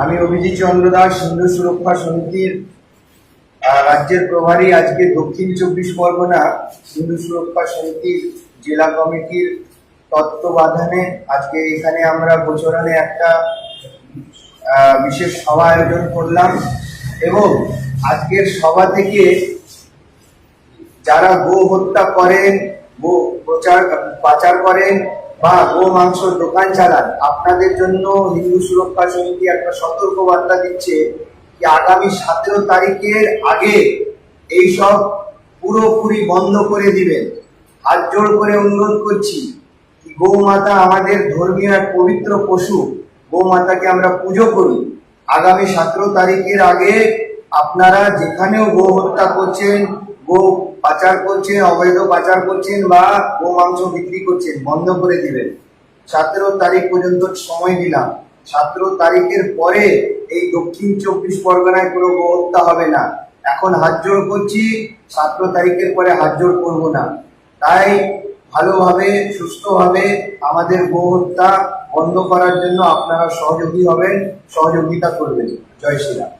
আমি অভিজিৎ চন্দ্র দাস হিন্দু সুরক্ষা সমিতির রাজ্যের প্রভারী। আজকে দক্ষিণ 24 পরগনা হিন্দু সুরক্ষা সমিতির জেলা কমিটির তত্ত্বাবধানে আজকে এখানে আমরা বছরানে একটা বিশেষ সভা আয়োজন করলাম এবং আজকের সভা থেকে যারা গো হত্যা করেন, গো পাচার করেন বা গো মাংস দোকান চালান, আপনাদের জন্য হিন্দু সুরক্ষা সমিতি একটা সতর্ক বার্তা দিচ্ছে যে আগামী 17 তারিখের আগে এইসব পুরোপুরি বন্ধ করে দিবেন। হাত জোড় করে অনুরোধ করছি, গৌমাতা আমাদের ধর্মীয় এক পবিত্র পশু, গৌমাতাকে আমরা পুজো করি। আগামী 17 তারিখের আগে আপনারা যেখানেও গো হত্যা করছেন, গো পাচার করছেন, অবৈধ পাচার করছেন বা গো মাংস বিক্রি করছেন, বন্ধ করে দিবেন। 17 তারিখ পর্যন্ত সময় দিলাম। 17 তারিখের পরে এই দক্ষিণ 24 পরগনায় কোনো গো হত্যা হবে না। এখন হাত জোড় করছি, 17 তারিখের পরে হাত জোড় করবো না। তাই ভালোভাবে সুস্থভাবে আমাদের গো হত্যা বন্ধ করার জন্য আপনারা সহযোগী হবেন, সহযোগিতা করবেন। জয় শ্রীরাম।